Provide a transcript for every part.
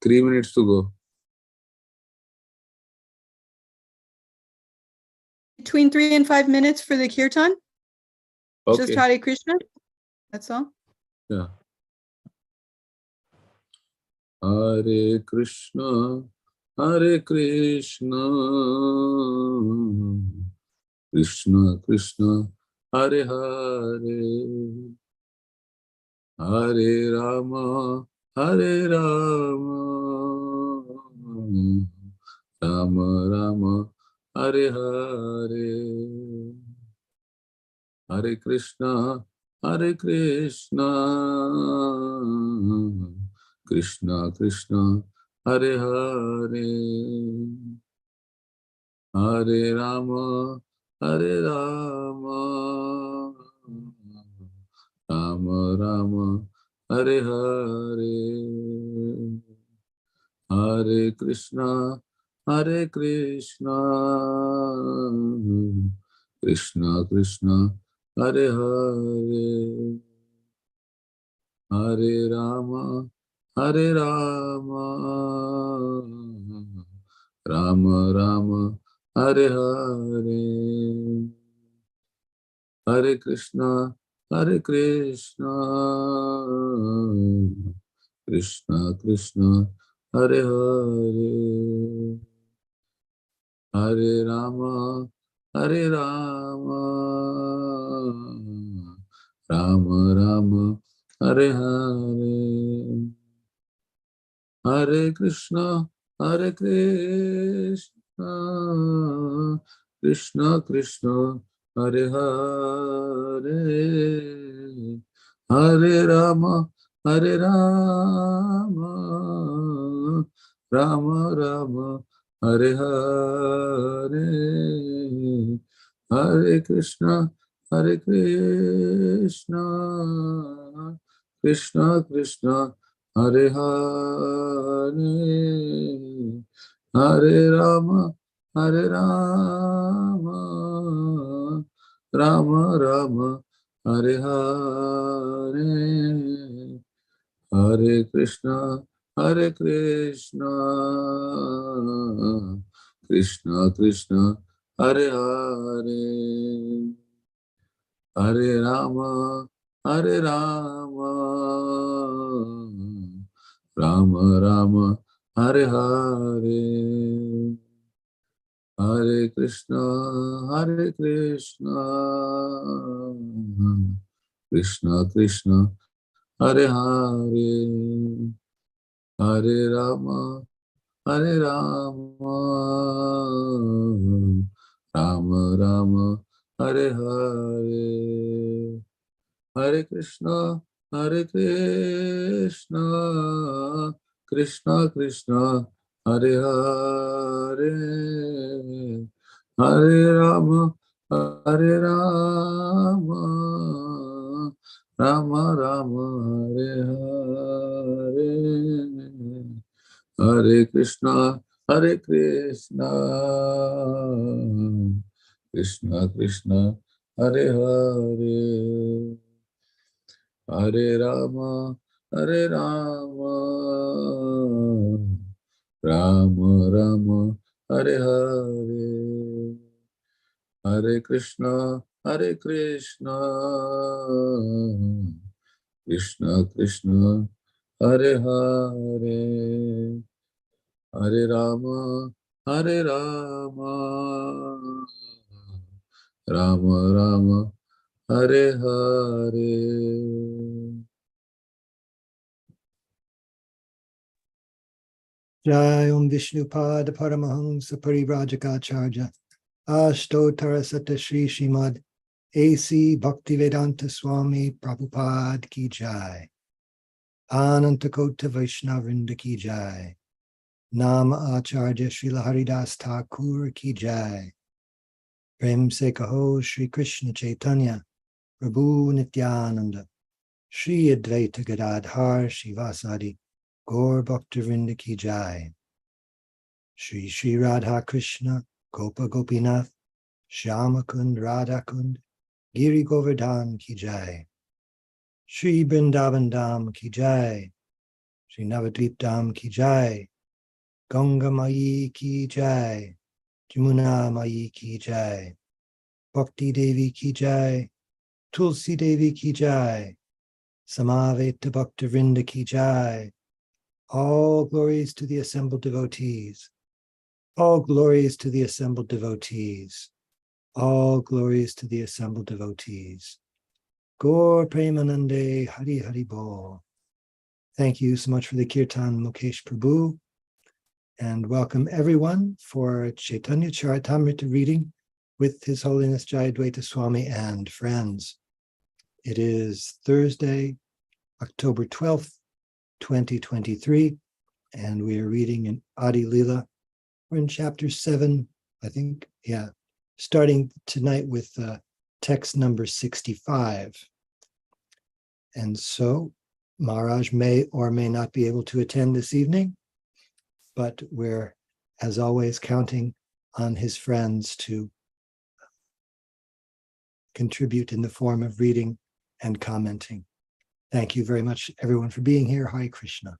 3 minutes to go. Between 3 and 5 minutes for the kirtan. Okay. Just Hare Krishna. That's all. Yeah. Hare Krishna, Hare Krishna, Krishna Krishna, Hare Hare, Hare Rama, Hare Rama, Rama Rama, Hare Hare, Hare Krishna, Hare Krishna, Krishna Krishna, Hare Hare, Hare Rama, Hare Rama, Rama Rama, Hare Hare, Hare Krishna, Hare Krishna, Krishna Krishna, Hare Hare, Hare Rama, Hare Rama, Rama Rama, Hare Hare, Hare Krishna, Hare Krishna, Krishna Krishna, Hare Hare, Hare Rama, Hare Rama, Rama Rama, Hare Hare, Hare Krishna, Hare Krishna, Krishna Krishna, Hare Hare, Hare Rama, Hare Rama, Rama Rama, Hare Hare, Hare Krishna, Hare Krishna, Krishna Krishna, Hare Hare, Hare Rama, Hare Rama, Rama Rama, Hare Hare, Hare Krishna, Hare Krishna, Krishna Krishna, Hare Hare, Hare Rama, Hare Rama, Rama Rama, Hare Hare, Hare Krishna, Hare Krishna, Krishna Krishna, Hare Hare, Hare Rama, Hare Rama, Rama Rama, Hare Hare, Hare Krishna, Hare Krishna, Krishna Krishna, Hare Hare, Hare Rama, Hare Rama, Rama Rama, Hare Hare, Hare Krishna, Hare Krishna, Krishna Krishna, Hare Hare, Hare Rama, Hare Rama, Rama Rama, Hare Hare, Hare Krishna, Hare Krishna, Krishna Krishna, Hare Hare, Hare Rama, Hare Rama, Rama Rama, Hare Hare. Jai Om Vishnupada Paramahamsa Parivrajakacharya Ashtotara Sata Shri Srimad A.C. Bhaktivedanta Swami Prabhupada Ki Jai Anantakota Vaishnavrinda Ki Jai Nama Acharya Srila Haridas Thakur Ki Jai Prem Se Kaho Shri Krishna Chaitanya Prabhu Nityananda Shri Advaita Gadadhar Shivasadi Gaur Bhaktivinoda Ki Jai Shri Shri Radha Krishna Gopa Gopinath Shyamakund Radhakund Giri Govardhan Ki Jai Shri Vrindavan Dham Ki Jai Shri Navadvip Dham ki jai, Ganga Mayi ki jai, Jamuna Mayi ki jai, Bhakti Devi ki jai, Tulsi Devi ki jai, Samaveta Bhakta Vrinda ki jai. All glories to the assembled devotees. All glories to the assembled devotees. All glories to the assembled devotees. Gaur Premanande Hari Hari Bol. Thank you so much for the Kirtan, Mukesh Prabhu. And welcome everyone for Caitanya Caritamrta reading with His Holiness Jayadvaita Swami and friends. It is Thursday, October 12th, 2023, and we are reading in Adi Lila. We're in chapter 7, I think, starting tonight with text number 65. And so Maharaj may or may not be able to attend this evening, but we're, as always, counting on his friends to contribute in the form of reading and commenting. Thank you very much, everyone, for being here. Hare Krishna.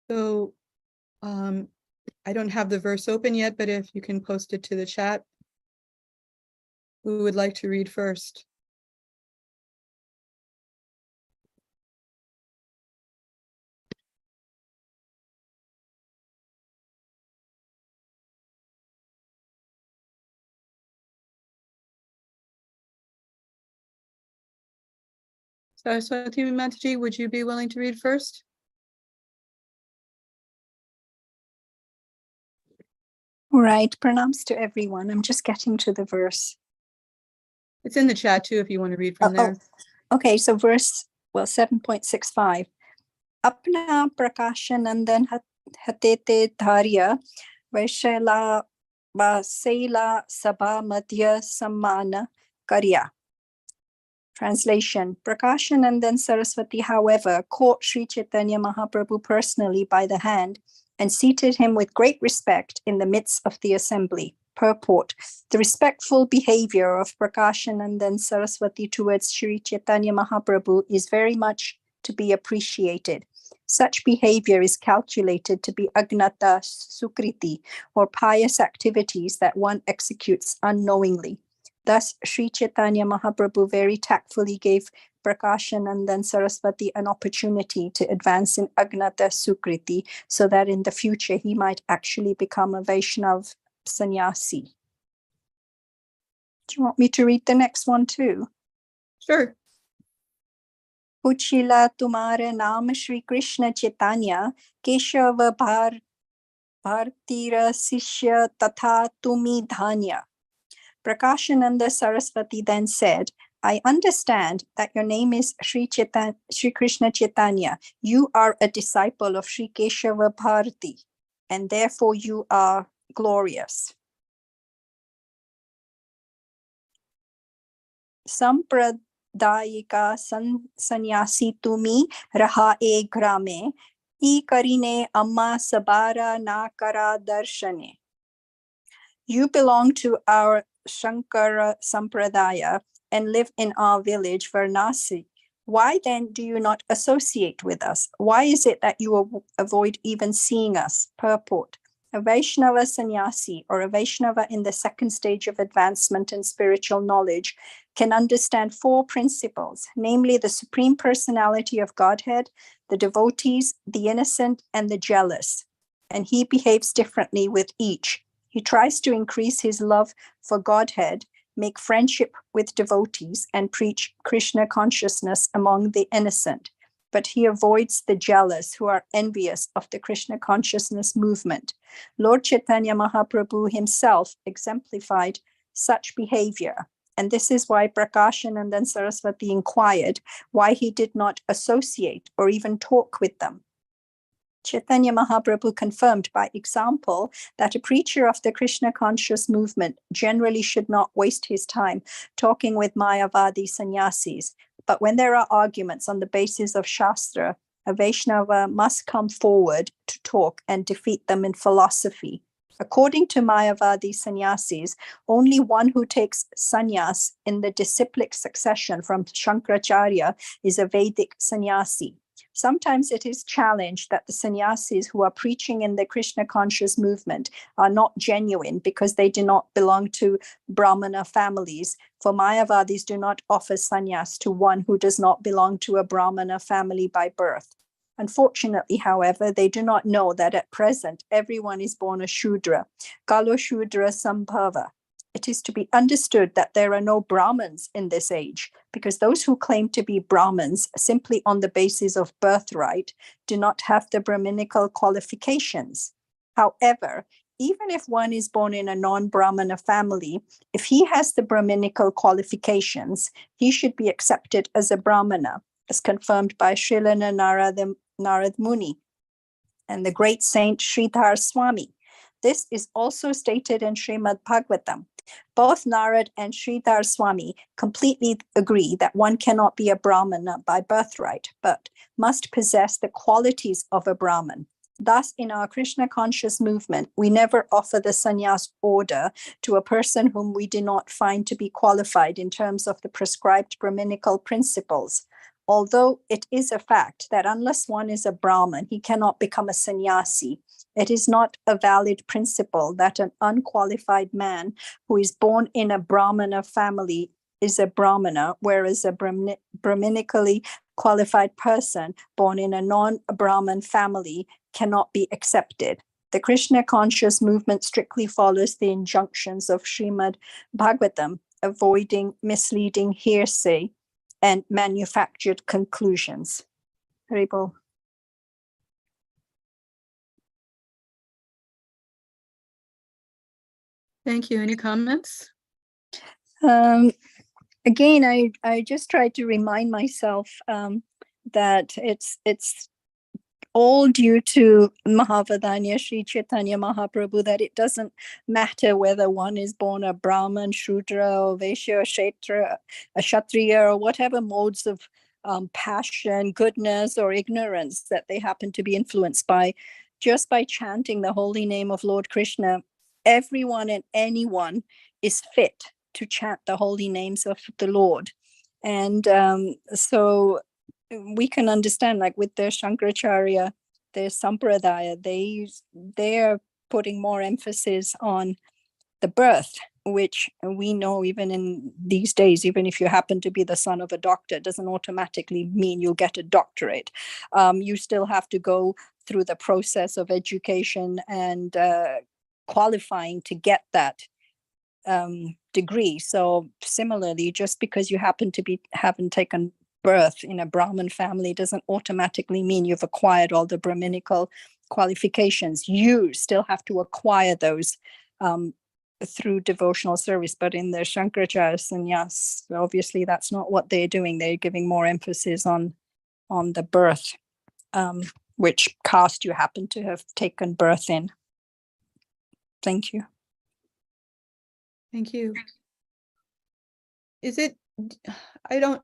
So I don't have the verse open yet, but if you can post it to the chat, who would like to read first? Saraswati Mataji, would you be willing to read first? All right, pranams to everyone. I'm just getting to the verse. It's in the chat too, if you want to read from there. Okay, so verse, 7.65. Apna prakashanandan hatete dharya vaishela vasaila sabha madhya sammana karya. Translation: Prakashanandan Saraswati, however, caught Sri Chaitanya Mahaprabhu personally by the hand and seated him with great respect in the midst of the assembly. Purport: the respectful behavior of Prakashanandan Saraswati towards Sri Chaitanya Mahaprabhu is very much to be appreciated. Such behavior is calculated to be agnata sukriti, or pious activities that one executes unknowingly. Thus, Sri Chaitanya Mahaprabhu very tactfully gave Prakashanandan Saraswati an opportunity to advance in Agnata Sukriti so that in the future he might actually become a Vaishnav sannyasi. Do you want me to read the next one too? Sure. Uchila tumhara naam Shri Krishna Chaitanya Keshava Bhartira Sishya Tatha Tumi Dhanya. Prakashananda Saraswati then said, I understand that your name is Sri Krishna Chaitanya. You are a disciple of Sri Keshava Bharati, and therefore you are glorious. Sampradayika sannyasi tumi raha e grame, e karine amma sabara na kara darshane. You belong to our Shankara Sampradaya and live in our village, Varanasi. Why then do you not associate with us? Why is it that you avoid even seeing us? Purport: a Vaishnava sannyasi, or a Vaishnava in the second stage of advancement in spiritual knowledge, can understand four principles, namely the Supreme Personality of Godhead, the devotees, the innocent, and the jealous. And he behaves differently with each. He tries to increase his love for Godhead, make friendship with devotees, and preach Krishna consciousness among the innocent. But he avoids the jealous who are envious of the Krishna consciousness movement. Lord Chaitanya Mahaprabhu himself exemplified such behavior. And this is why Prakashanandan Saraswati inquired why he did not associate or even talk with them. Chaitanya Mahaprabhu confirmed by example that a preacher of the Krishna conscious movement generally should not waste his time talking with Mayavadi sannyasis. But when there are arguments on the basis of Shastra, a Vaishnava must come forward to talk and defeat them in philosophy. According to Mayavadi sannyasis, only one who takes sannyas in the disciplic succession from Shankaracharya is a Vedic sannyasi. Sometimes it is challenged that the sannyasis who are preaching in the Krishna conscious movement are not genuine because they do not belong to Brahmana families, for Mayavadis do not offer sannyas to one who does not belong to a Brahmana family by birth. Unfortunately, however, they do not know that at present everyone is born a Shudra, Kalo Shudra Sambhava. It is to be understood that there are no Brahmins in this age, because those who claim to be Brahmins simply on the basis of birthright do not have the Brahminical qualifications. However, even if one is born in a non-Brahmana family, if he has the Brahminical qualifications, he should be accepted as a Brahmana, as confirmed by Srila Narad Muni and the great saint Sridhar Swami. This is also stated in Srimad-Bhagavatam. Both Narad and Sridhar Swami completely agree that one cannot be a Brahmana by birthright, but must possess the qualities of a Brahman. Thus, in our Krishna conscious movement, we never offer the sannyas order to a person whom we do not find to be qualified in terms of the prescribed Brahminical principles. Although it is a fact that unless one is a Brahman, he cannot become a sannyasi, it is not a valid principle that an unqualified man who is born in a Brahmana family is a Brahmana, whereas a Brahminically qualified person born in a non-Brahman family cannot be accepted. The Krishna conscious movement strictly follows the injunctions of Srimad-Bhagavatam, avoiding misleading hearsay and manufactured conclusions. Haribol. Thank you. Any comments? Again, I just try to remind myself that it's all due to Mahavadanya Sri Chaitanya Mahaprabhu, that it doesn't matter whether one is born a Brahman, Shudra, or Vaishya, or a Kshatriya, or whatever modes of passion, goodness, or ignorance that they happen to be influenced by. Just by chanting the holy name of Lord Krishna, everyone and anyone is fit to chant the holy names of the Lord. And so we can understand, like with their Shankaracharya, their Sampradaya, they're putting more emphasis on the birth, which we know even in these days, even if you happen to be the son of a doctor, doesn't automatically mean you'll get a doctorate. You still have to go through the process of education and qualifying to get that degree. So similarly, just because you happen to be haven't taken birth in a Brahmin family doesn't automatically mean you've acquired all the Brahminical qualifications. You still have to acquire those through devotional service. But in the Shankaracharya sannyas, obviously that's not what they're doing. They're giving more emphasis on the birth, which caste you happen to have taken birth in. Thank you. Thank you. Is it, I don't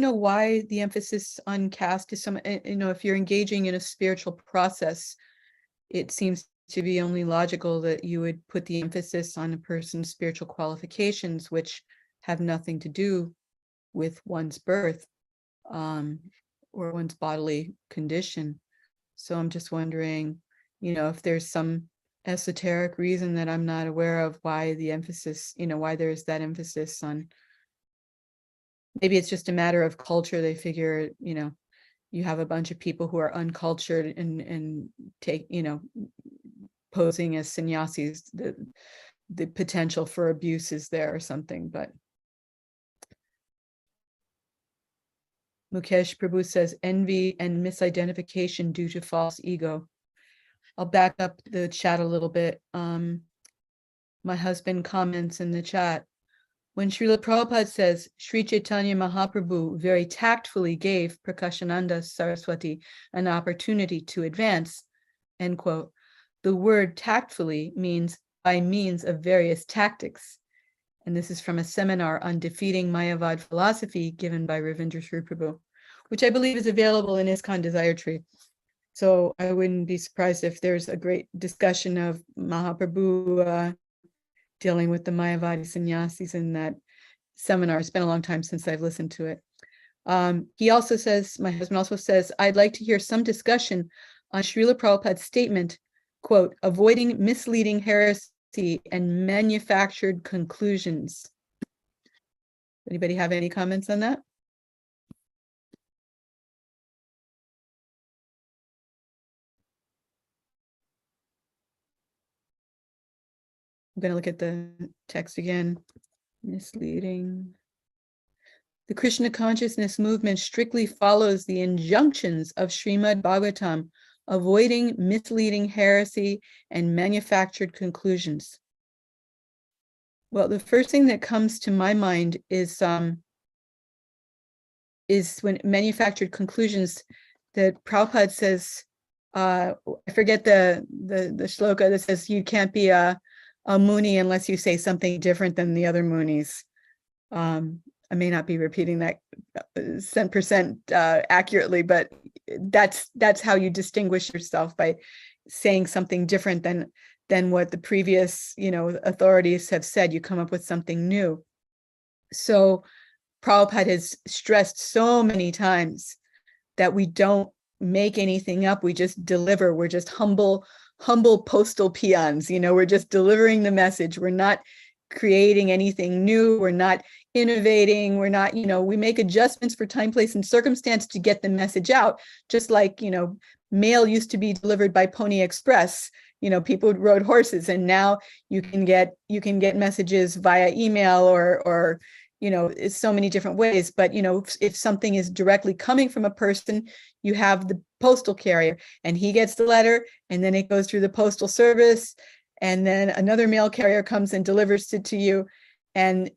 know why the emphasis on caste is if you're engaging in a spiritual process, it seems to be only logical that you would put the emphasis on a person's spiritual qualifications, which have nothing to do with one's birth or one's bodily condition. So I'm just wondering, if there's some esoteric reason that I'm not aware of why the emphasis, why there's that emphasis on. Maybe it's just a matter of culture. They figure, you have a bunch of people who are uncultured and take, posing as sannyasis, the potential for abuse is there or something. But Mukesh Prabhu says envy and misidentification due to false ego. I'll back up the chat a little bit. My husband comments in the chat, when Srila Prabhupada says Sri Chaitanya Mahaprabhu very tactfully gave Prakashananda Saraswati an opportunity to advance, end quote. The word tactfully means by means of various tactics. And this is from a seminar on defeating Mayavad philosophy given by Ravindra Sri Prabhu, which I believe is available in ISKCON Desire Tree. So I wouldn't be surprised if there's a great discussion of Mahaprabhu dealing with the Mayavadi sannyasis in that seminar. It's been a long time since I've listened to it. He also says, my husband also says, I'd like to hear some discussion on Srila Prabhupada's statement, quote, avoiding misleading heresy and manufactured conclusions. Anybody have any comments on that? I'm going to look at the text again. Misleading. The Krishna consciousness movement strictly follows the injunctions of Srimad-Bhagavatam, avoiding misleading heresy and manufactured conclusions. Well, the first thing that comes to my mind is when manufactured conclusions that Prabhupada says, I forget the shloka that says you can't be a Muni unless you say something different than the other Munis. I may not be repeating that 100% accurately, but that's how you distinguish yourself, by saying something different than what the previous, authorities have said. You come up with something new. So Prabhupada has stressed so many times that we don't make anything up. We just deliver. We're just humble postal peons. We're just delivering the message. We're not creating anything new. We're not innovating. We're not, we make adjustments for time, place, and circumstance to get the message out. Just like, mail used to be delivered by Pony Express. People rode horses, and now you can get messages via email or it's so many different ways. But, if something is directly coming from a person, you have the postal carrier, and he gets the letter, and then it goes through the postal service, and then another mail carrier comes and delivers it to you. And,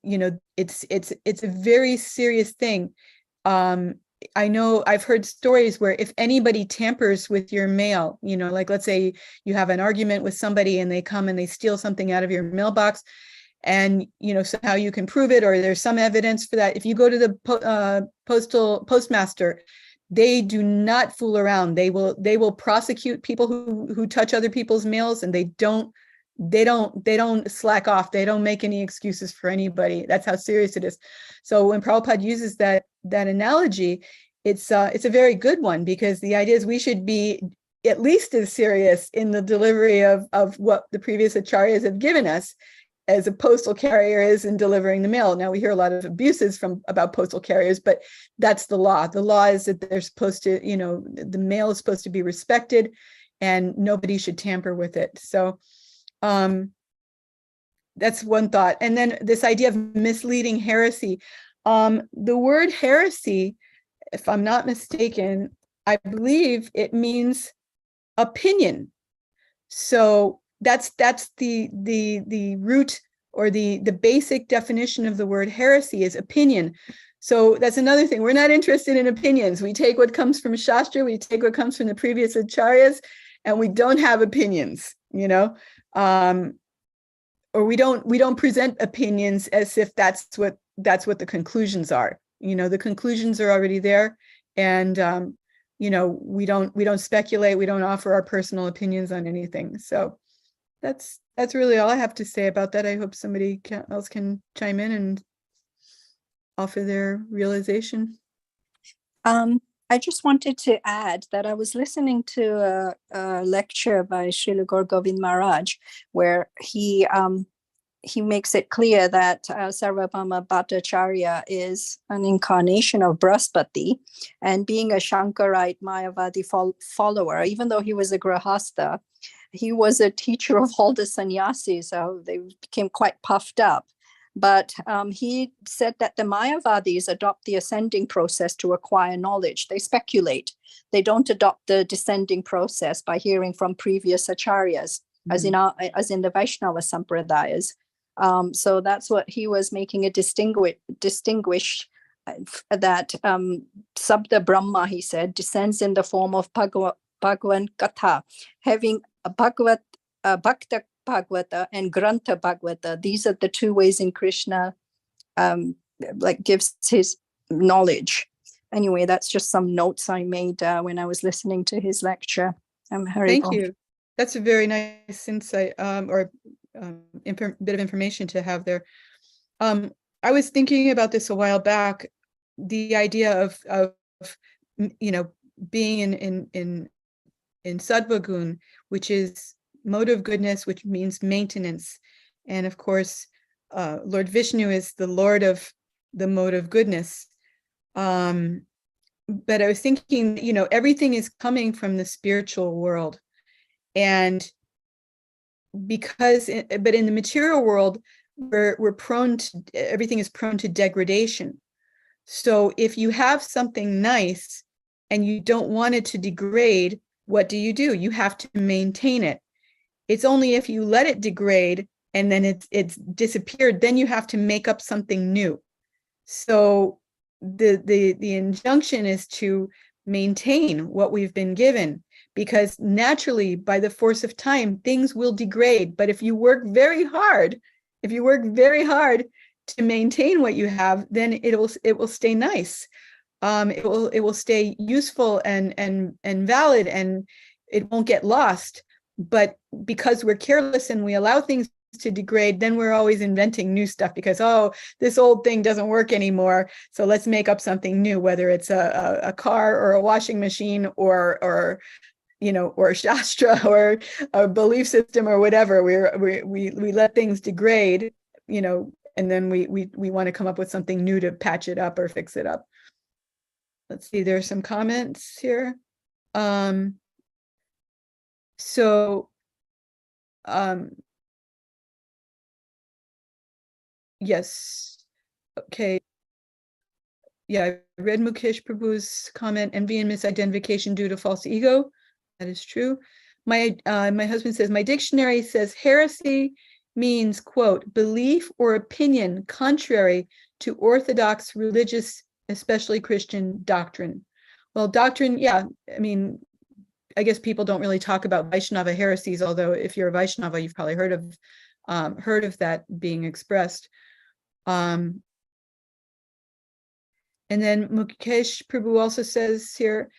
it's a very serious thing. I know I've heard stories where if anybody tampers with your mail, like let's say you have an argument with somebody and they come and they steal something out of your mailbox, and somehow you can prove it, or there's some evidence for that. If you go to the postmaster, they do not fool around. They will prosecute people who touch other people's mails, and they don't slack off. They don't make any excuses for anybody. That's how serious it is. So when Prabhupada uses that analogy, it's a very good one, because the idea is we should be at least as serious in the delivery of what the previous acharyas have given us as a postal carrier is in delivering the mail. Now we hear a lot of abuses about postal carriers, but that's the law. The law is that they're supposed to, the mail is supposed to be respected, and nobody should tamper with it. So that's one thought. And then this idea of misleading heresy. The word heresy, if I'm not mistaken, I believe it means opinion. So that's the root, or the basic definition of the word heresy is opinion. So that's another thing. We're not interested in opinions. We take what comes from Shastra, we take what comes from the previous acharyas, and we don't have opinions, or we don't present opinions as if that's what the conclusions are. The conclusions are already there, and we don't speculate. We don't offer our personal opinions on anything. So that's really all I have to say about that. I hope somebody else can chime in and offer their realization. I just wanted to add that I was listening to a lecture by Srila Gaur Govind Maharaj, where he makes it clear that Sarvabhauma Bhattacharya is an incarnation of Brahaspati, and being a Shankarite Mayavadi follower, even though he was a Grahastha, he was a teacher of all the sannyasis, so they became quite puffed up. But he said that the Mayavadis adopt the ascending process to acquire knowledge. They speculate. They don't adopt the descending process by hearing from previous acharyas, as in the Vaishnava Sampradayas. So that's what he was making a distinguish that Sabda Brahma, he said, descends in the form of Bhagavan Katha, having a Bhakta Bhagavata and Grantha Bhagavata. These are the two ways in Krishna like gives his knowledge. Anyway, that's just some notes I made when I was listening to his lecture. Thank you. That's a very nice insight or bit of information to have there. I was thinking about this a while back, the idea of being in Sattva Gun, which is mode of goodness, which means maintenance. And of course, Lord Vishnu is the Lord of the mode of goodness. But I was thinking, everything is coming from the spiritual world. And but in the material world, we're prone to, everything is prone to degradation. So if you have something nice and you don't want it to degrade, what do? You have to maintain it. It's only if you let it degrade and then it's disappeared, then you have to make up something new. So the injunction is to maintain what we've been given, because naturally, by the force of time, things will degrade. But if you work very hard to maintain what you have, then it will stay nice. It will stay useful and valid, and it won't get lost. But because we're careless and we allow things to degrade, then we're always inventing new stuff because, this old thing doesn't work anymore, so let's make up something new, whether it's a car or a washing machine or or Shastra or a belief system or whatever. We let things degrade, and then we want to come up with something new to patch it up or fix it up. Let's see, there's some comments here. Yes. Okay. Yeah, I read Mukesh Prabhu's comment, envy and misidentification due to false ego. That is true. My husband says, my dictionary says heresy means, quote, belief or opinion contrary to orthodox religious, especially Christian doctrine. Well, doctrine, yeah, I guess people don't really talk about Vaishnava heresies, although if you're a Vaishnava, you've probably heard of that being expressed. And then Mukesh Prabhu also says here,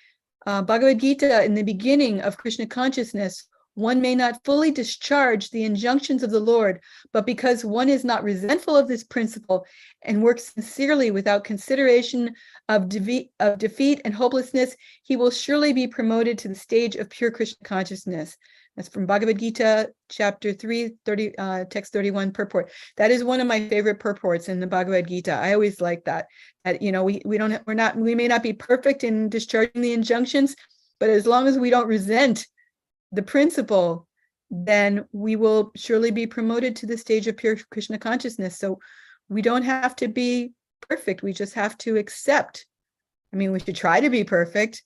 Bhagavad Gita, in the beginning of Krishna consciousness, one may not fully discharge the injunctions of the Lord, but because one is not resentful of this principle and works sincerely without consideration of defeat and hopelessness, he will surely be promoted to the stage of pure Krishna consciousness. That's from Bhagavad Gita, chapter 3, text 31 purport. That is one of my favorite purports in the Bhagavad Gita. I always like that. That we may not be perfect in discharging the injunctions, but as long as we don't resent the principle, then we will surely be promoted to the stage of pure Krishna consciousness. So we don't have to be perfect. We just have to accept. We should try to be perfect,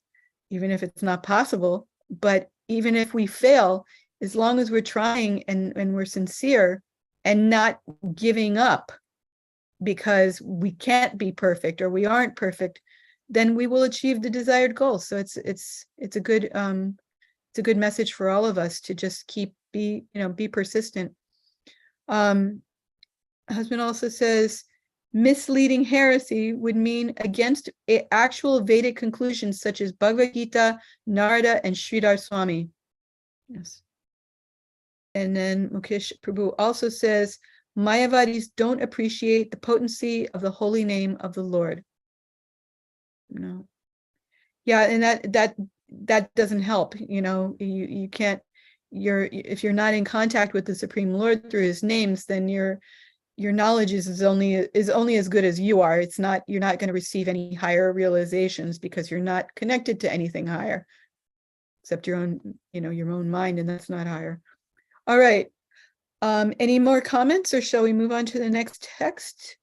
even if it's not possible. But even if we fail, as long as we're trying and we're sincere and not giving up because we can't be perfect or we aren't perfect, then we will achieve the desired goal. So it's a good message for all of us to just be persistent. Husband also says, misleading heresy would mean against actual Vedic conclusions such as Bhagavad Gita, Narada, and Sridhar Swami. Yes. And then Mukesh Prabhu also says, Mayavadis don't appreciate the potency of the holy name of the Lord. No. Yeah, and that doesn't help. You can't. If you're not in contact with the Supreme Lord through His names, then your knowledge is only as good as you are. You're not going to receive any higher realizations because you're not connected to anything higher, except your own mind, and that's not higher. All right. Any more comments, or shall we move on to the next text?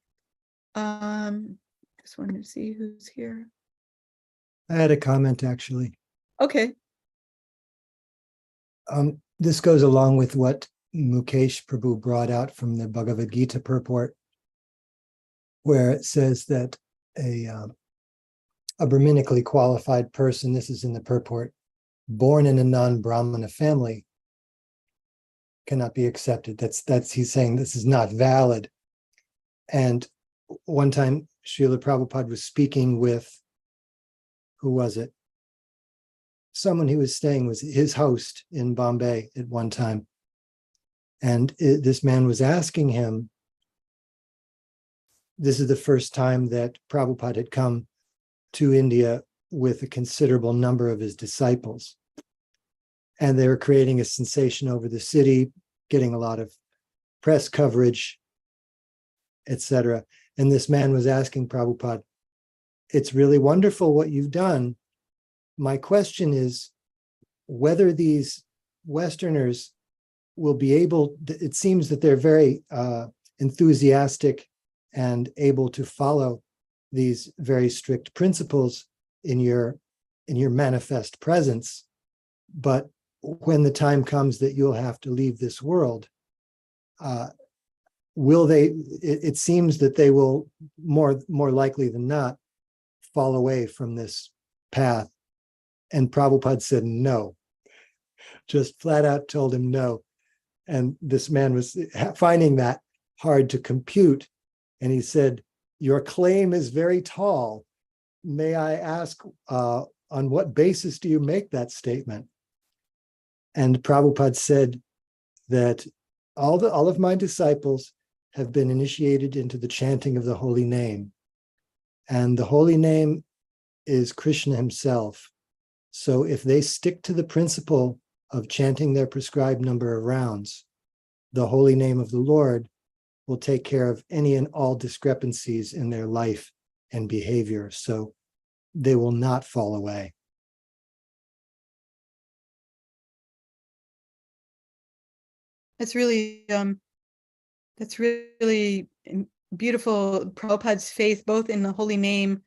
Just wanted to see who's here. I had a comment, actually. Okay. This goes along with what Mukesh Prabhu brought out from the Bhagavad Gita purport, where it says that a Brahminically qualified person, this is in the purport, born in a non-Brahmana family cannot be accepted. That's he's saying this is not valid. And one time Srila Prabhupada was speaking with, who was it? Someone he was staying with, his host in Bombay at one time. And this man was asking him, this is the first time that Prabhupada had come to India with a considerable number of his disciples. And they were creating a sensation over the city, getting a lot of press coverage, etc. And this man was asking Prabhupada, it's really wonderful what you've done. My question is whether these Westerners will be able, it seems that they're very enthusiastic and able to follow these very strict principles in your manifest presence. But when the time comes that you'll have to leave this world, will they, it seems that they will more likely than not fall away from this path. And Prabhupada said no, just flat out told him no. And this man was finding that hard to compute. And he said, your claim is very tall. May I ask, on what basis do you make that statement? And Prabhupada said that all of my disciples have been initiated into the chanting of the holy name. And the holy name is Krishna himself. So if they stick to the principle of chanting their prescribed number of rounds, the holy name of the Lord will take care of any and all discrepancies in their life and behavior. So they will not fall away. That's really beautiful. Prabhupada's faith, both in the holy name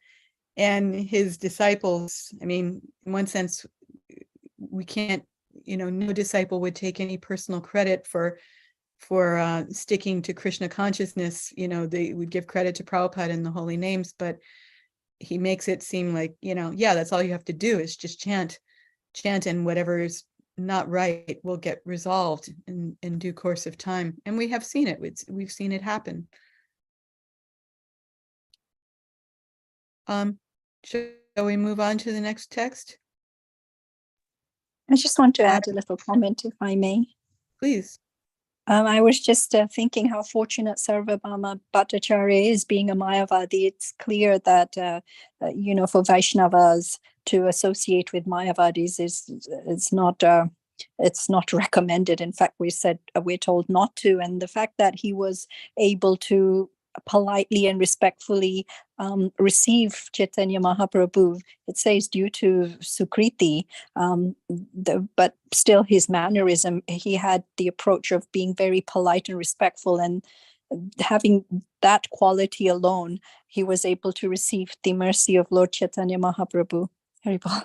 and his disciples. I mean, in one sense, we can't, no disciple would take any personal credit for sticking to Krishna consciousness. They would give credit to Prabhupada and the holy names, but he makes it seem like, yeah, that's all you have to do is just chant, and whatever is not right will get resolved in due course of time. And we have seen it. We've seen it happen. Shall we move on to the next text? I just want to add a little comment, if I may. Please. I was just thinking how fortunate Sarvabhauma Bhattacharya is being a Mayavadi. It's clear that, for Vaishnavas to associate with Mayavadis it's not recommended. In fact, we're told not to. And the fact that he was able to politely and respectfully receive Chaitanya Mahaprabhu, it says due to Sukriti, but still his mannerism, he had the approach of being very polite and respectful, and having that quality alone, he was able to receive the mercy of Lord Chaitanya Mahaprabhu. Haribol.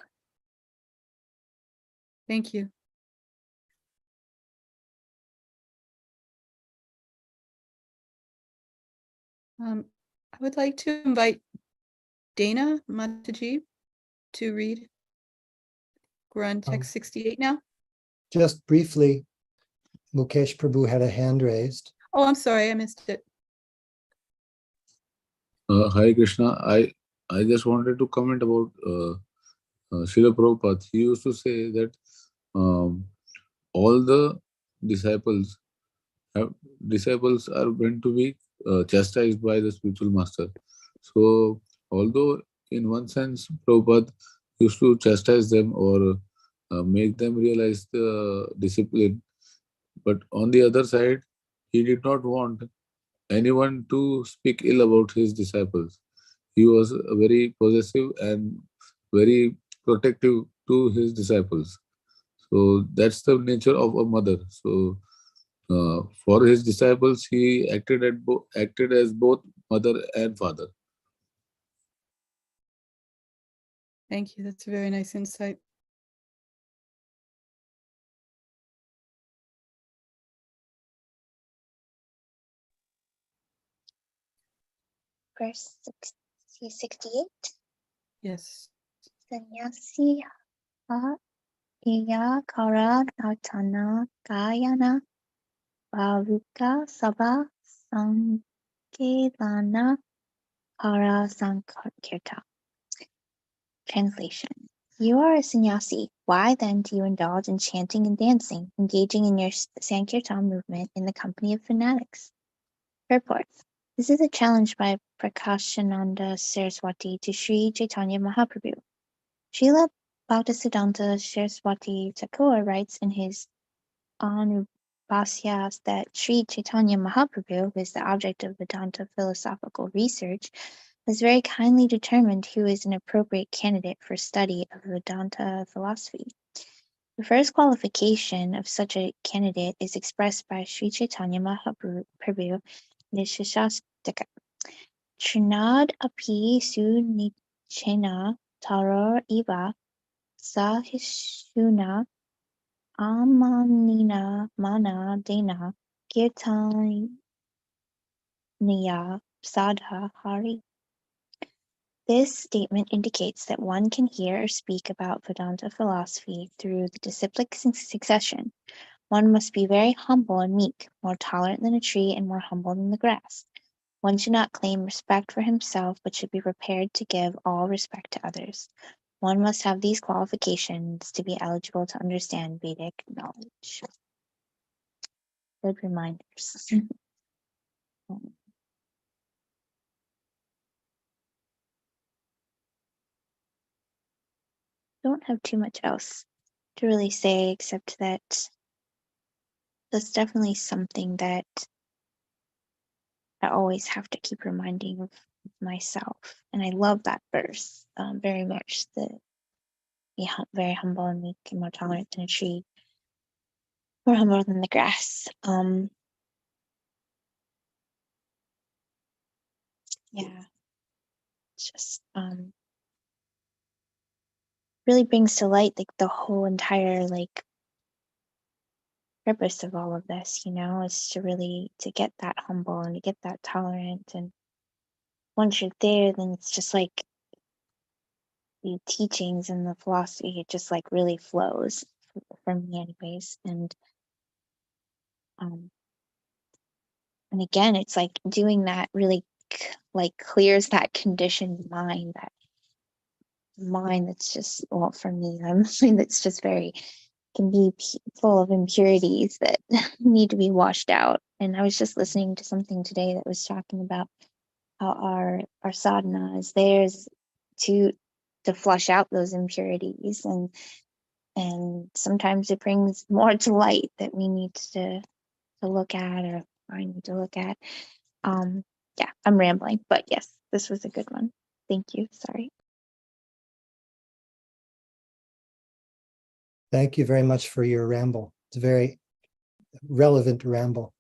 Thank you. I would like to invite Dana Mataji to read. We're on text 68 now. Just briefly, Mukesh Prabhu had a hand raised. Oh, I'm sorry, I missed it. Hare Krishna, I just wanted to comment about Srila Prabhupada. He used to say that all the disciples are meant to be chastised by the spiritual master. So, although in one sense Prabhupada used to chastise them or make them realize the discipline, but on the other side, he did not want anyone to speak ill about his disciples. He was very possessive and very protective to his disciples. So that's the nature of a mother. So for his disciples, he acted as both mother and father. Thank you. That's a very nice insight. Verse 68. Yes. Sannyasi ha Iya kara natana gayana baruka sabha sankirana para sankirta. Translation. You are a sannyasi. Why then do you indulge in chanting and dancing, engaging in your Sankirtan movement in the company of fanatics? Purport. This is a challenge by Prakashananda Saraswati to Sri Chaitanya Mahaprabhu. Srila Bhaktisiddhanta Saraswati Thakur writes in his Anubhasyas that Sri Chaitanya Mahaprabhu, who is the object of Vedanta philosophical research, has very kindly determined who is an appropriate candidate for study of Vedanta philosophy. The first qualification of such a candidate is expressed by Sri Chaitanya Mahaprabhu in the Shashastika. Trinad api su nichena taror iva sahishuna amanina mana dena kirtaniya sadha hari. This statement indicates that one can hear or speak about Vedanta philosophy through the disciplic succession. One must be very humble and meek, more tolerant than a tree and more humble than the grass. One should not claim respect for himself, but should be prepared to give all respect to others. One must have these qualifications to be eligible to understand Vedic knowledge. Good reminders. Don't have too much else to really say except that that's definitely something that I always have to keep reminding of myself. And I love that verse very much. Be very humble and meek and more tolerant than a tree, more humble than the grass. Yeah, it's just really brings to light like the whole entire like purpose of all of this, is to really to get that humble and to get that tolerant. And once you're there, then it's just like the teachings and the philosophy, it just like really flows for me anyways. And again, it's like doing that really like clears that conditioned mind, that mind that's just, well, for me, a mind that's just very can be full of impurities that need to be washed out. And I was just listening to something today that was talking about how our sadhana is theirs to flush out those impurities, and sometimes it brings more to light that we need to look at, or I need to look at. Yeah, I'm rambling, but yes, this was a good one. Thank you. Sorry. Thank you very much for your ramble. It's a very relevant ramble.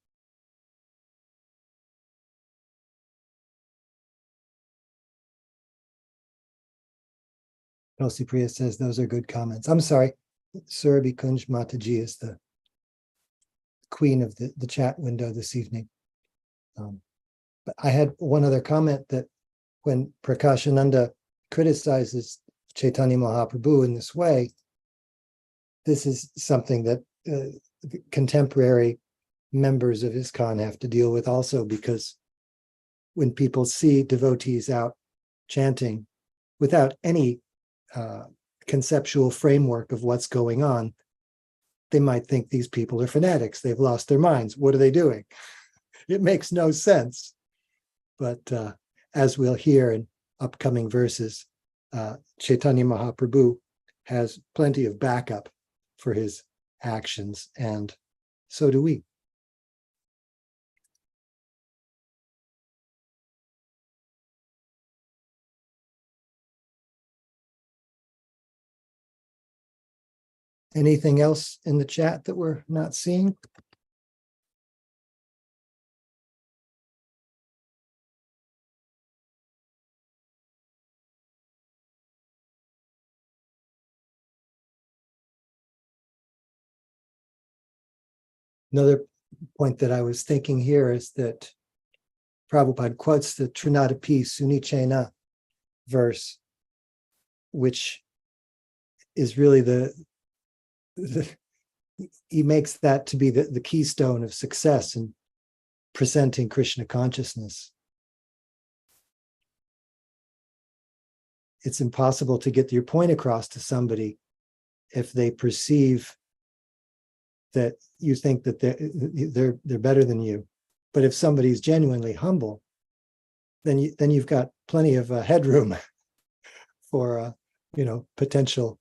Tulsi Priya says those are good comments. I'm sorry, Surabhi Kunj Mataji is the queen of the chat window this evening. But I had one other comment, that when Prakashananda criticizes Chaitanya Mahaprabhu in this way, this is something that contemporary members of ISKCON have to deal with also, because when people see devotees out chanting without any conceptual framework of what's going on, they might think these people are fanatics. They've lost their minds. What are they doing? It makes no sense. But as we'll hear in upcoming verses, Chaitanya Mahaprabhu has plenty of backup for his actions, and so do we. Anything else in the chat that we're not seeing? Another point that I was thinking here is that Prabhupada quotes the Trinadapi Sunichena verse, which is really he makes that to be the keystone of success in presenting Krishna consciousness. It's impossible to get your point across to somebody if they perceive that you think that they're better than you. But if somebody's genuinely humble, then you've got plenty of headroom for potential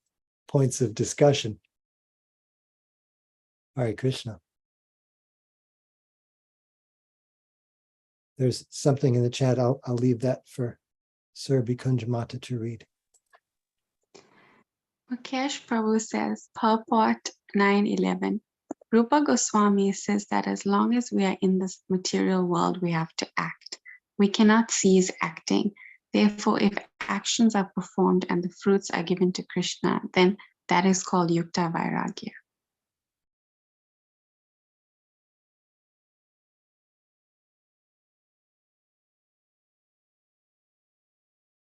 points of discussion. Hare Krishna. There's something in the chat. I'll leave that for Sir Bhikunjamata to read. Mukesh Prabhu says, purport 911. Rupa Goswami says that as long as we are in this material world, we have to act. We cannot cease acting. Therefore, if actions are performed and the fruits are given to Krishna, then that is called Yukta Vairagya.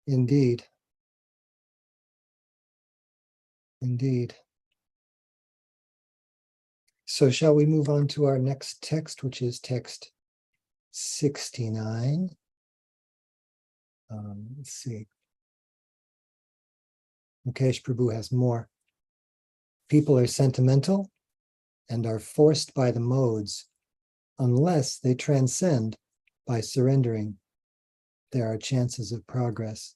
Indeed. Indeed. So shall we move on to our next text, which is text 69. Let's see. Mukesh Prabhu has more. People are sentimental and are forced by the modes unless they transcend by surrendering. There are chances of progress.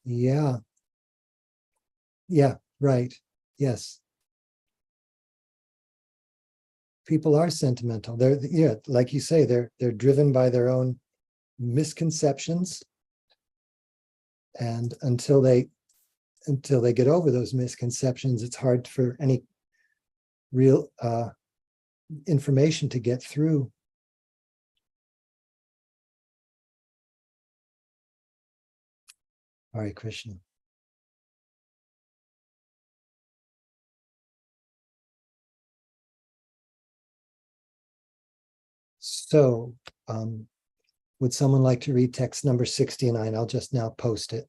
Yeah. Yeah, right. Yes. People are sentimental. They're, like you say, they're driven by their own misconceptions. And until they get over those misconceptions, it's hard for any real information to get through. Hare Krishna. So, would someone like to read text number 69? I'll just now post it.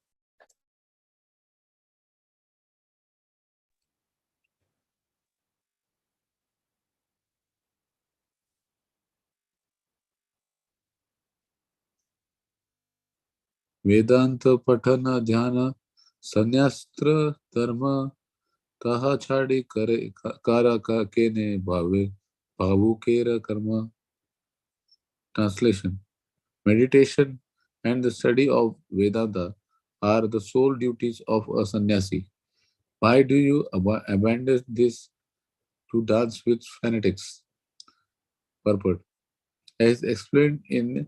Vedanta Patana Dhyana Sanyastra Dharma Kaha Chadi Kara Kene Bhave Bhavu Kera Karma. Translation. Meditation and the study of Vedanta are the sole duties of a sannyasi. Why do you abandon this to dance with fanatics? Purport. As explained in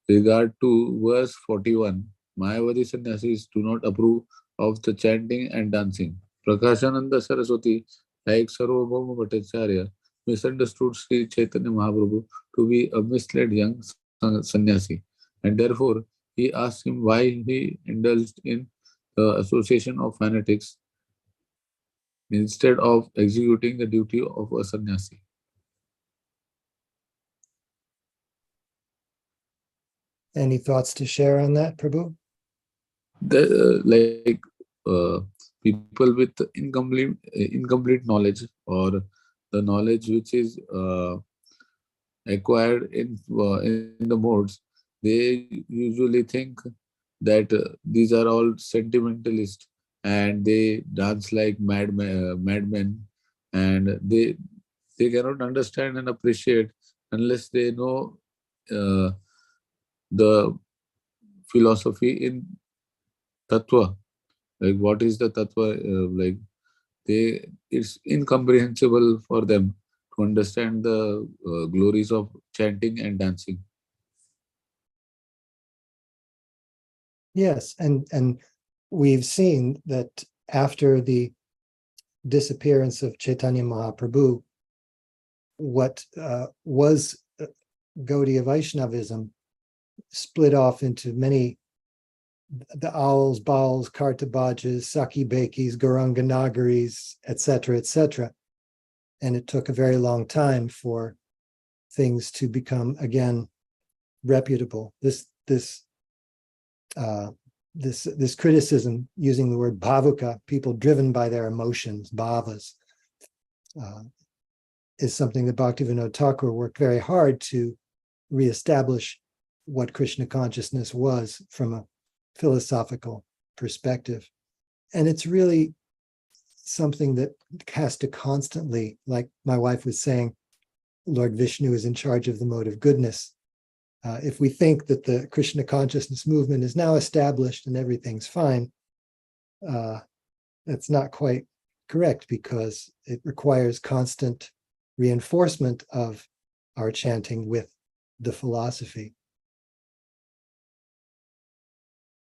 regard to verse 41, Mayavadi sannyasis do not approve of the chanting and dancing. Prakashananda Saraswati, like Sarvabhauma Bhattacharya, misunderstood Sri Chaitanya Mahaprabhu to be a misled young sannyasi, and therefore he asked him why he indulged in the association of fanatics instead of executing the duty of a sannyasi. Any thoughts to share on that, Prabhu? People with incomplete knowledge, or the knowledge which is acquired in the modes, they usually think that these are all sentimentalists and they dance like madmen, and they cannot understand and appreciate unless they know uh, the philosophy in tattva. Like what is the tattva? It's incomprehensible for them to understand the glories of chanting and dancing. Yes, and we've seen that after the disappearance of Chaitanya Mahaprabhu, what was Gaudiya Vaishnavism split off into many, the owls, bawls, kartabajas, saki bekis, Gauranga Nagaris, etc., etc. And it took a very long time for things to become again reputable. This this criticism using the word bhavuka, people driven by their emotions, bhavas, is something that Bhaktivinoda Thakur worked very hard to reestablish what Krishna consciousness was from a philosophical perspective. And it's really something that has to constantly, like my wife was saying, Lord Vishnu is in charge of the mode of goodness. If we think that the Krishna consciousness movement is now established and everything's fine, that's not quite correct, because it requires constant reinforcement of our chanting with the philosophy.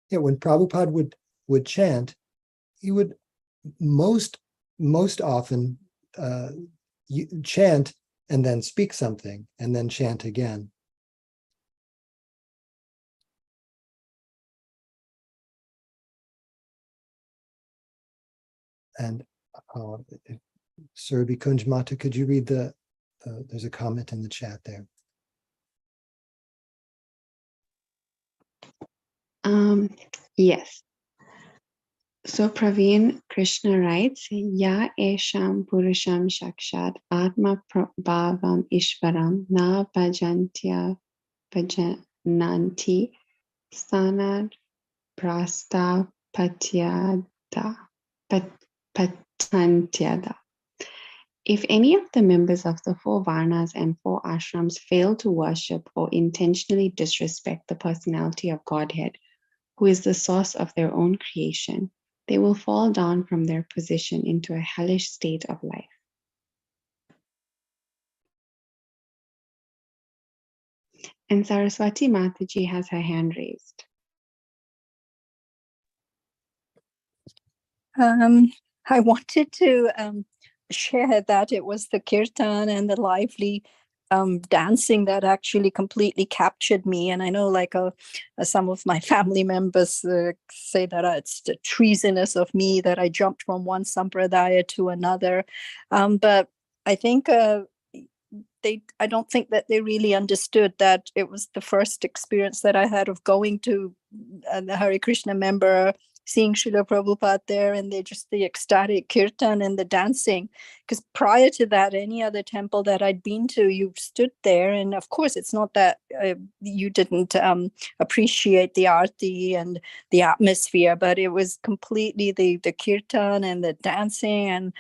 Yeah, when Prabhupada would chant, he would most often chant and then speak something and then chant again. And Surabhi Kunj Mata, could you read there's a comment in the chat there. Yes. So Praveen Krishna writes, Ya esham purusham shakshat atma bhavam ishvaram na bhajantya bhajananti sanad prasta patantyada. If any of the members of the 4 Varnas and 4 ashrams fail to worship or intentionally disrespect the personality of Godhead, who is the source of their own creation, they will fall down from their position into a hellish state of life. And Saraswati Mataji has her hand raised. I wanted to share that it was the kirtan and the lively dancing that actually completely captured me. And I know, like, some of my family members say that it's the treasonous of me that I jumped from one sampradaya to another. But I think I don't think that they really understood that it was the first experience that I had of going to the Hare Krishna member, seeing Srila Prabhupada there, and the ecstatic kirtan and the dancing. Because prior to that, any other temple that I'd been to, you stood there, and of course, it's not that you didn't appreciate the arti and the atmosphere, but it was completely the kirtan and the dancing. And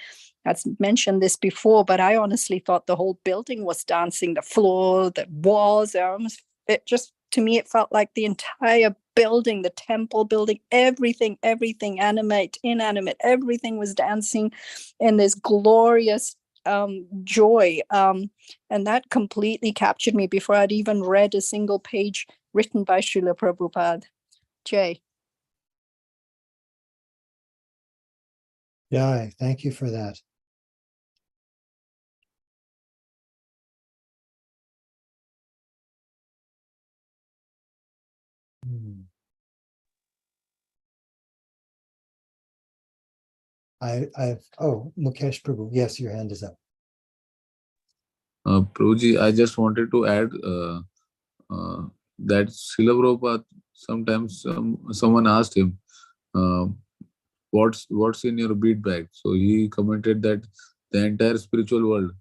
I've mentioned this before, but I honestly thought the whole building was dancing, the floor, the walls. To me, it felt like the entire building, the temple building, everything, animate, inanimate, everything was dancing in this glorious joy. And that completely captured me before I'd even read a single page written by Srila Prabhupada. Jay. Yeah, thank you for that. Mukesh Prabhu, yes, your hand is up. Prabhuji, I just wanted to add that Srila Prabhupada, sometimes someone asked him, what's in your bead bag? So he commented that the entire spiritual world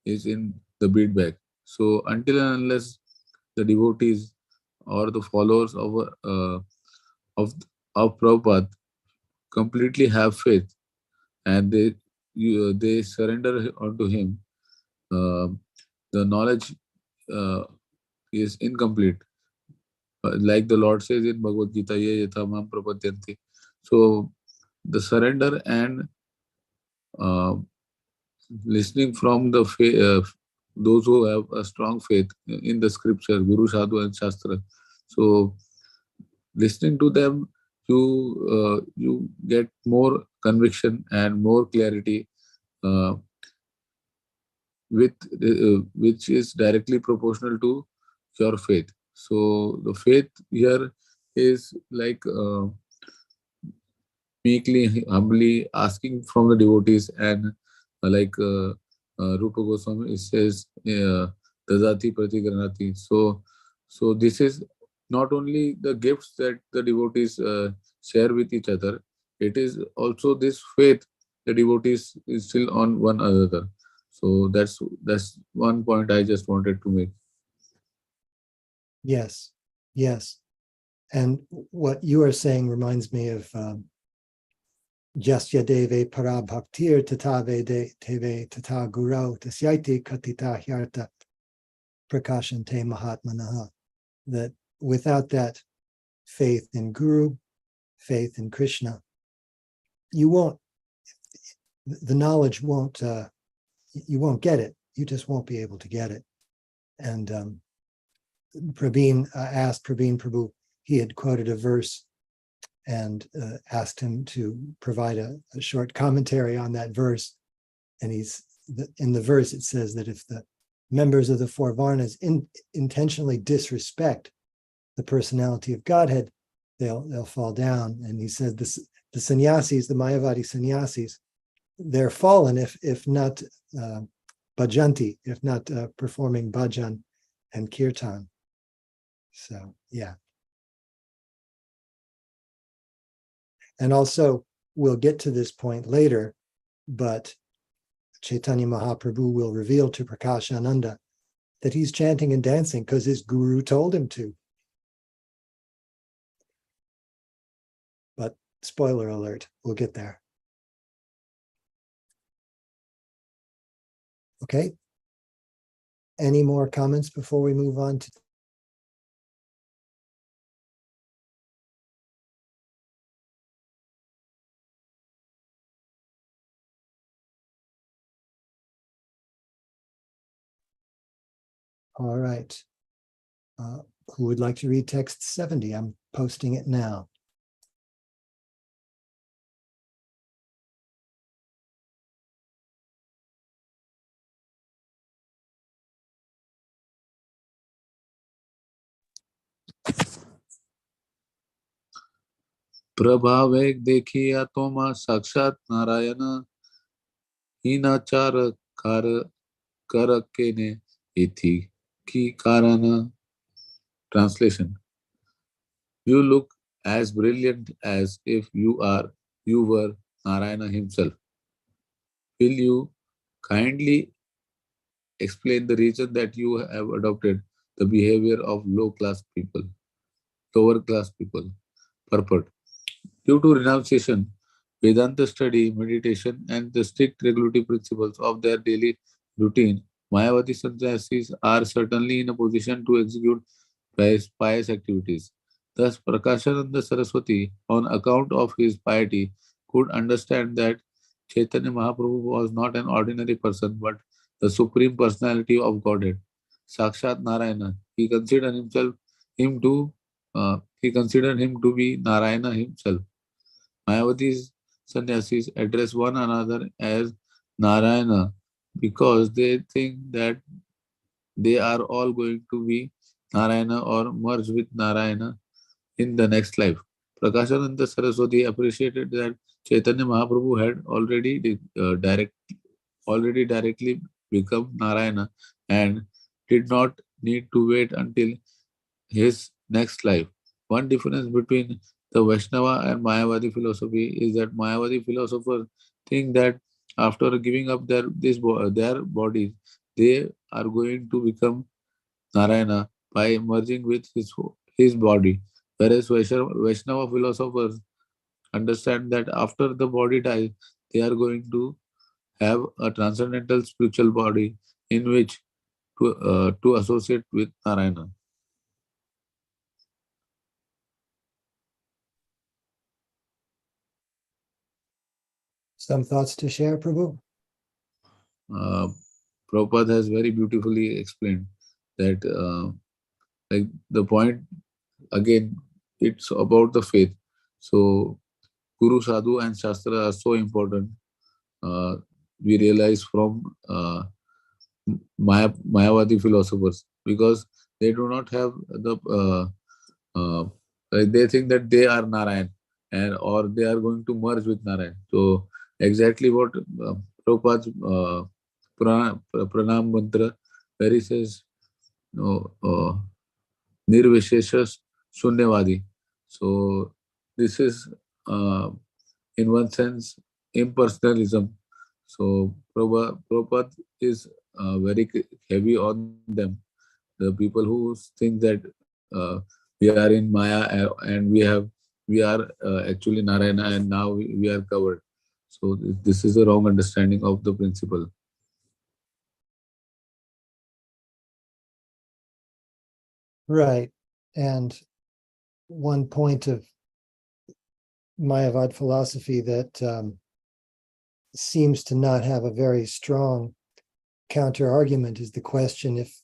is in the bead bag. So until and unless the devotees or the followers of Prabhupada completely have faith and they surrender unto him, the knowledge is incomplete. Like the Lord says in Bhagavad Gita, ye yatha mam prapadyanti. So the surrender and listening from the those who have a strong faith in the scripture, Guru, Sadhu and Shastra. So listening to them, you get more conviction and more clarity, which is directly proportional to your faith. So the faith here is like meekly, humbly asking from the devotees, and like Rupa Goswami says, Dadati Pratigranati. So this is not only the gifts that the devotees share with each other, it is also this faith the devotees instill on one another. So that's one point I just wanted to make. Yes, yes. And what you are saying reminds me of Jasya deve para bhaktir tatave de teve tata gurau tasyaiti katita hyarta prakashante mahatmanaha. That without that faith in Guru, faith in Krishna, you won't, the knowledge won't, you won't get it. You just won't be able to get it. And Praveen asked Praveen Prabhu, he had quoted a verse and asked him to provide a short commentary on that verse. And in the verse, it says that if the members of the four Varnas intentionally disrespect the personality of Godhead, they'll fall down. And he said the sannyasis, the Mayavadi sannyasis, they're fallen if not bhajanti, if not performing bhajan and kirtan. So, yeah. And also, we'll get to this point later, but Chaitanya Mahaprabhu will reveal to Prakashananda that he's chanting and dancing because his guru told him to. But spoiler alert, we'll get there. Okay. Any more comments before we move on to? All right. Who would like to read text 70? I'm posting it now. प्रभावे देखिया तोमा साक्षात Narayan हीनाचार car कर के ने इथि की कारण. Translation: You look as brilliant as if you were Narayana himself. Will you kindly explain the reason that you have adopted the behavior of lower class people? Purport: Due to renunciation, Vedanta study, meditation, and the strict regulative principles of their daily routine, Mayavadi sannyasis are certainly in a position to execute pious activities. Thus, Prakashananda Saraswati, on account of his piety, could understand that Chaitanya Mahaprabhu was not an ordinary person but the supreme personality of Godhead, Sakshat Narayana. He considered him to be Narayana himself. Mayavadi's sannyasis address one another as Narayana because they think that they are all going to be Narayana or merge with Narayana in the next life. Prakashananda Saraswati appreciated that Chaitanya Mahaprabhu had already directly become Narayana and did not need to wait until his next life. One difference between the Vaishnava and Mayavadi philosophy is that Mayavadi philosophers think that after giving up their bodies, they are going to become Narayana by merging with his body. Whereas Vaishnava philosophers understand that after the body dies, they are going to have a transcendental spiritual body in which to associate with Narayana. Some thoughts to share, Prabhu? Prabhupada has very beautifully explained that like the point again, it's about the faith. So Guru, Sadhu and Shastra are so important. We realize from Mayavadi philosophers because they do not have they think that they are Narayan or they are going to merge with Narayan. So exactly what Prabhupada's pranam mantra where he says Nirvisheshas Shunyavadi. So this is, in one sense, impersonalism. So Prabhupada is very heavy on them. The people who think that we are in Maya, and we are actually Narayana, and now we are covered. So this is a wrong understanding of the principle. Right. And one point of Mayavad philosophy that seems to not have a very strong counter argument is the question: if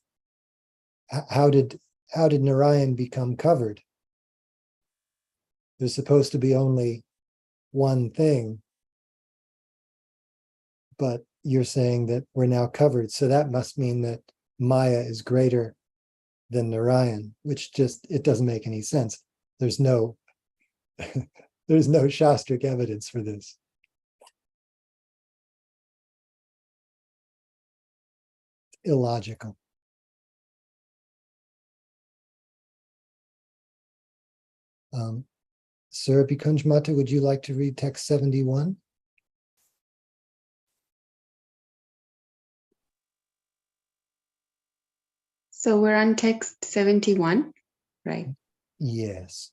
how did Narayan become covered? There's supposed to be only one thing, but you're saying that we're now covered, so that must mean that Maya is greater than Narayan, which just, it doesn't make any sense. There's no there's no Shastric evidence for this. Illogical. Surabi Kunjmata, would you like to read text 71? So we're on text 71, right? Yes.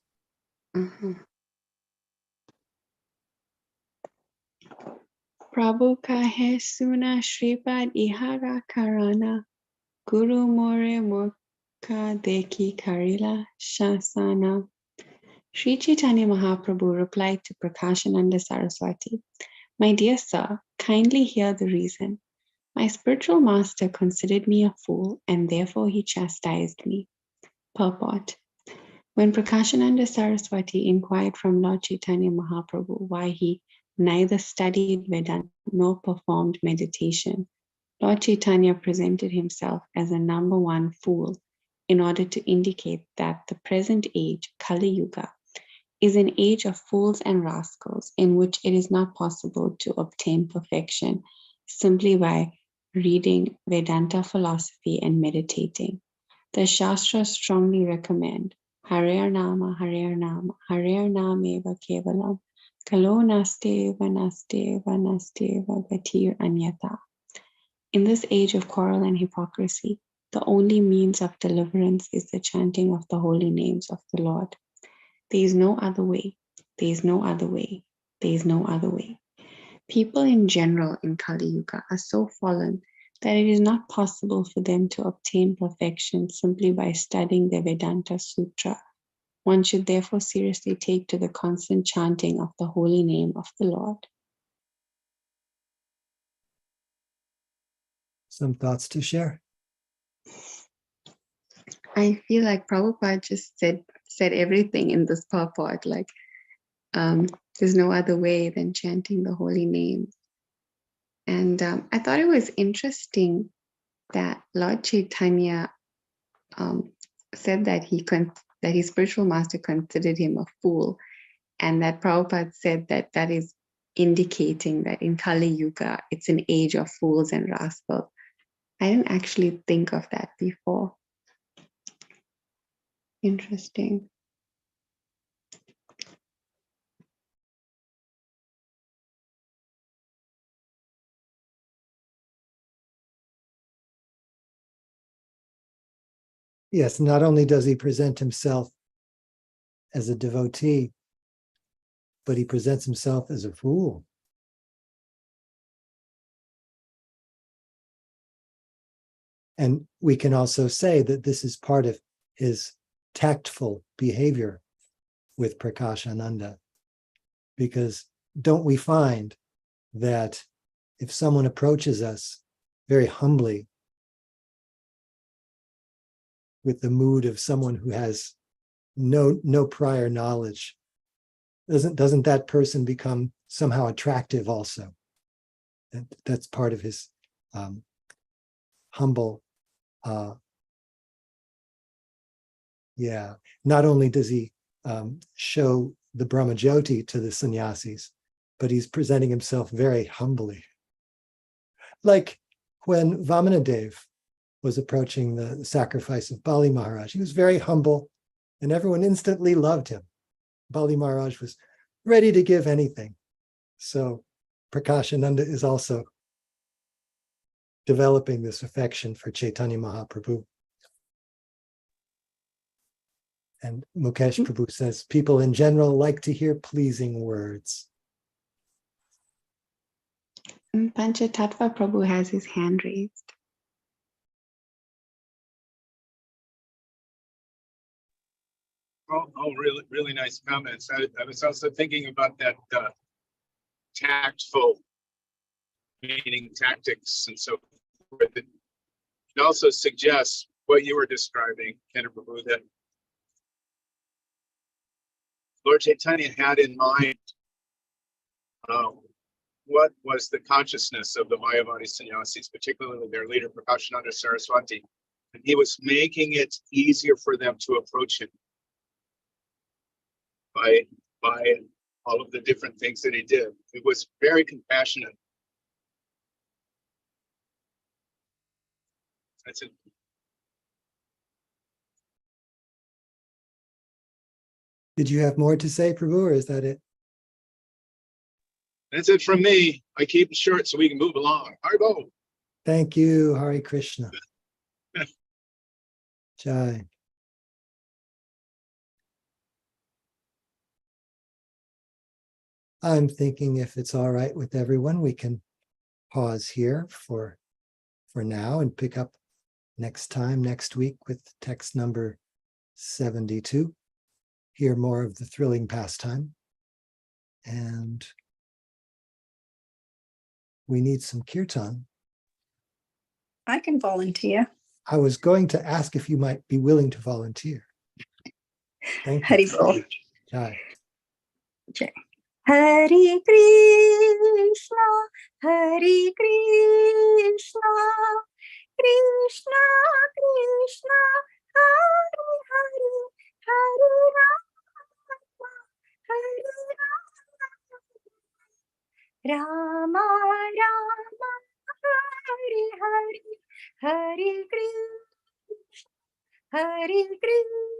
Prabhu kahe suna Shripad ihara karana Guru more murka deki karila shasana. Sri Chaitanya Mahaprabhu replied to Prakashananda Saraswati, "My dear sir, kindly hear the reason. My spiritual master considered me a fool and therefore he chastised me." Purport. When Prakashananda Saraswati inquired from Lord Chaitanya Mahaprabhu why he neither studied Vedanta nor performed meditation, Lord Chaitanya presented himself as a number one fool in order to indicate that the present age, Kali Yuga, is an age of fools and rascals in which it is not possible to obtain perfection simply by reading Vedanta philosophy and meditating. The Shastras strongly recommend Harer Nama, Harer Nama, Harer Nameva Kevalam, Kalo Nasteva, Nasteva, Nasteva, Gatir Anyata. In this age of quarrel and hypocrisy, the only means of deliverance is the chanting of the holy names of the Lord. There is no other way. There is no other way. There is no other way. People in general in Kali Yuga are so fallen that it is not possible for them to obtain perfection simply by studying the Vedanta Sutra. One should therefore seriously take to the constant chanting of the holy name of the Lord. Some thoughts to share? I feel like Prabhupada just said everything in this purport. Like, there's no other way than chanting the holy name. And I thought it was interesting that Lord Chaitanya said that that his spiritual master considered him a fool, and that Prabhupada said that that is indicating that in Kali Yuga, it's an age of fools and rascals. I didn't actually think of that before. Interesting. Yes, not only does he present himself as a devotee, but he presents himself as a fool. And we can also say that this is part of his tactful behavior with Prakashananda, because don't we find that if someone approaches us very humbly with the mood of someone who has no prior knowledge, doesn't that person become somehow attractive also? That's part of his humble. Not only does he show the Brahmajyoti to the sannyasis, but he's presenting himself very humbly. Like when Vamanadev was approaching the sacrifice of Bali Maharaj, he was very humble, And everyone instantly loved him. Bali Maharaj was ready to give anything. So Prakashananda is also developing this affection for Chaitanya Mahaprabhu. And Mukesh Prabhu says, people in general like to hear pleasing words. And Panchatattva Prabhu has his hand raised. Really, really nice comments. I was also thinking about that tactful, meaning tactics and so forth. It also suggests what you were describing, Kendra Prabhu, that Lord Chaitanya had in mind what was the consciousness of the Mayavadi sannyasis, particularly their leader, Prakashananda Saraswati. And he was making it easier for them to approach him by all of the different things that he did. He was very compassionate. That's it. Did you have more to say, Prabhu, or is that it? That's it from me. I keep it short so we can move along. Harbo. Thank you, Hare Krishna. Jai. I'm thinking if it's all right with everyone, we can pause here for now and pick up next week with text number 72. Hear more of the thrilling pastime. And we need some kirtan. I can volunteer. I was going to ask if you might be willing to volunteer. Thank you. Hari Bol. Jai. Jai. Hare Krishna, Hare Krishna, Krishna Krishna, Hare Hare, Hare Rama, Hare Rama, Rama Rama, Hare Hare, Hare Krishna, Hare Krishna.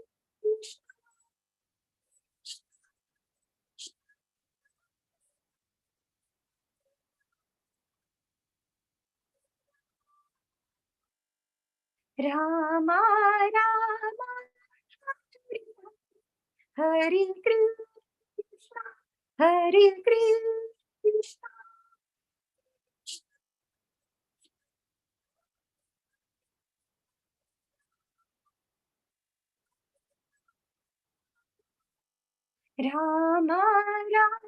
Rama Rama, Hare Krishna, Hare Krishna. Rama Rama,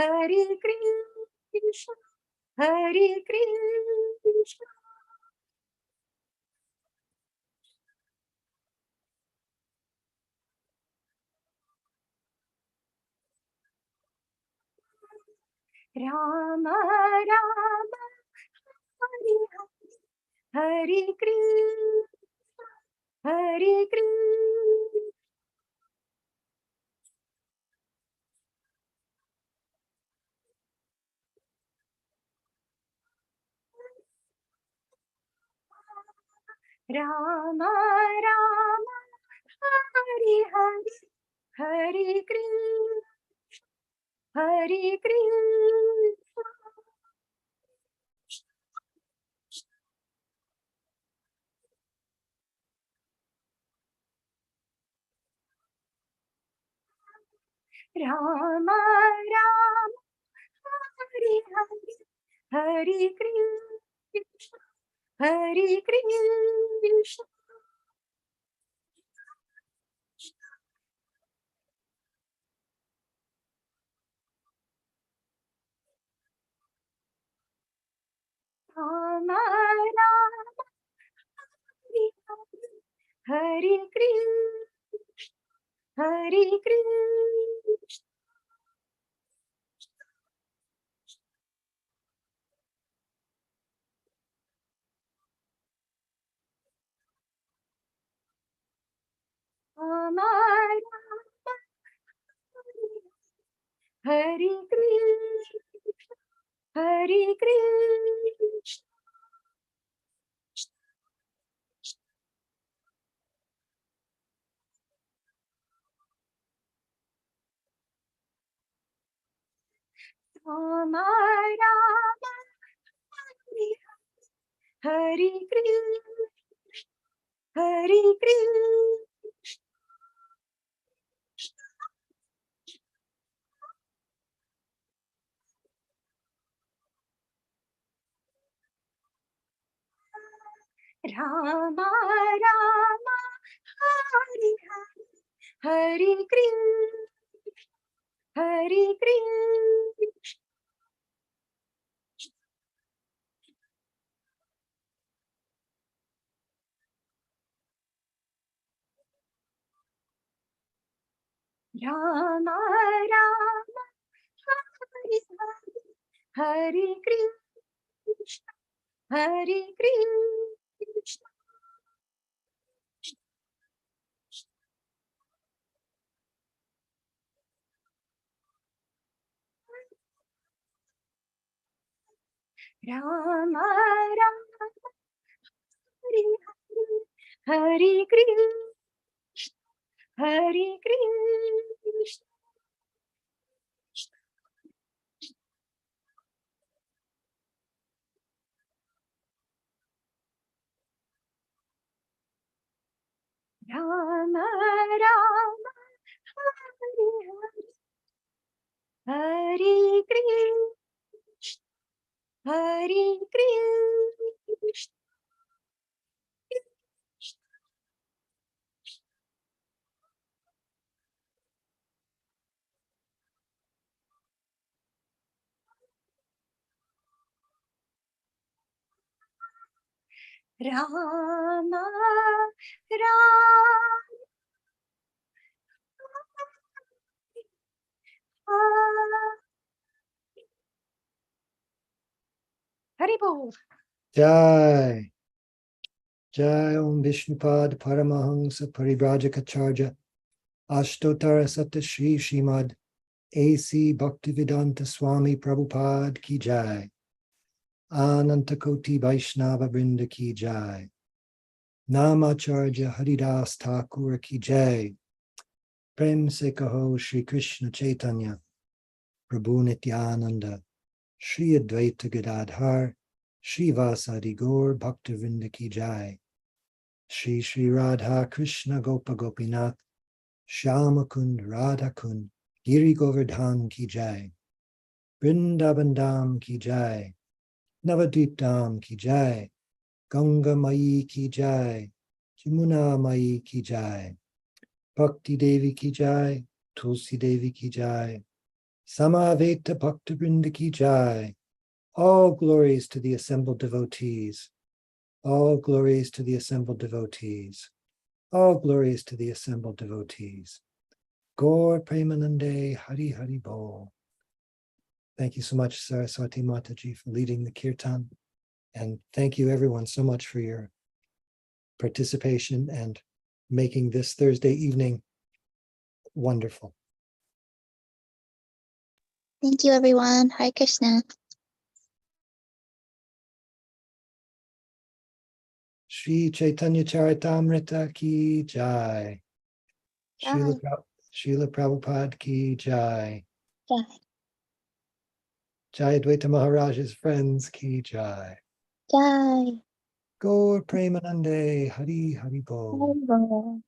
Hare Krishna, Hare Krishna. Rama Rama, Hare Krishna, Hare Krishna. Rama Rama, Hare Hare, Hare Krishna, Hare Krishna. Rama Rama, Hare Hare, Hare Krishna, Hare Krishna. Rama Rama, Hare Krishna, Hare Krishna. Rama Rama, Hare Krishna, Hare Krishna. Rama Rama Hare Krishna Hare Krishna Rama Rama Hare Hare Krishna Hare Krishna Rama Rama Hare Hare Krishna Hare Krishna Rama Rama Hare Hare Krishna Hare Krishna Rama Rama Hare Krishna Hare Krishna Rama Rama Haribol. Jai. Jai Om Vishnupad Paramahansa Parivrajacharya Ashtotara Sata Shri Srimad A.C. Bhaktivedanta Swami Prabhupada Ki Jai. Anantakoti Vaishnava Vrinda Ki Jai. Namacharya Haridas Thakur Ki Jai. Prem Se Kaho Shri Krishna Chaitanya Prabhu Nityananda Shri Advaita Gadadhar Shri Vasadi Gaur Bhaktivinoda Ki Jai. Shri Shri Radha Krishna Gopa Gopinath Shyama Kund Radha Kund Giri Govardhan Ki Jai. Vrindavan Dham Ki Jai. Navadvip Dham Ki Jai. Ganga Mai Ki Jai. Jamuna Mai Ki Jai. Bhakti Devi Ki Jai. Tulsi Devi Ki Jai. Samaveta Bhakta Vrinda Ki Jai. All glories to the assembled devotees. All glories to the assembled devotees. All glories to the assembled devotees. Gaur Premanande Hari Hari Bol. Thank you so much, Saraswati Mataji, for leading the kirtan. And thank you everyone so much for your participation and making this Thursday evening wonderful. Thank you, everyone. Hare Krishna. Shri Caitanya Caritamrta Ki Jai. Srila Prabhupada Ki Jai. Jai. Jayadvaita Maharaj's friends Ki Jai. Jai. Gaur Premanande Hari Hari Bol. Hare Bol.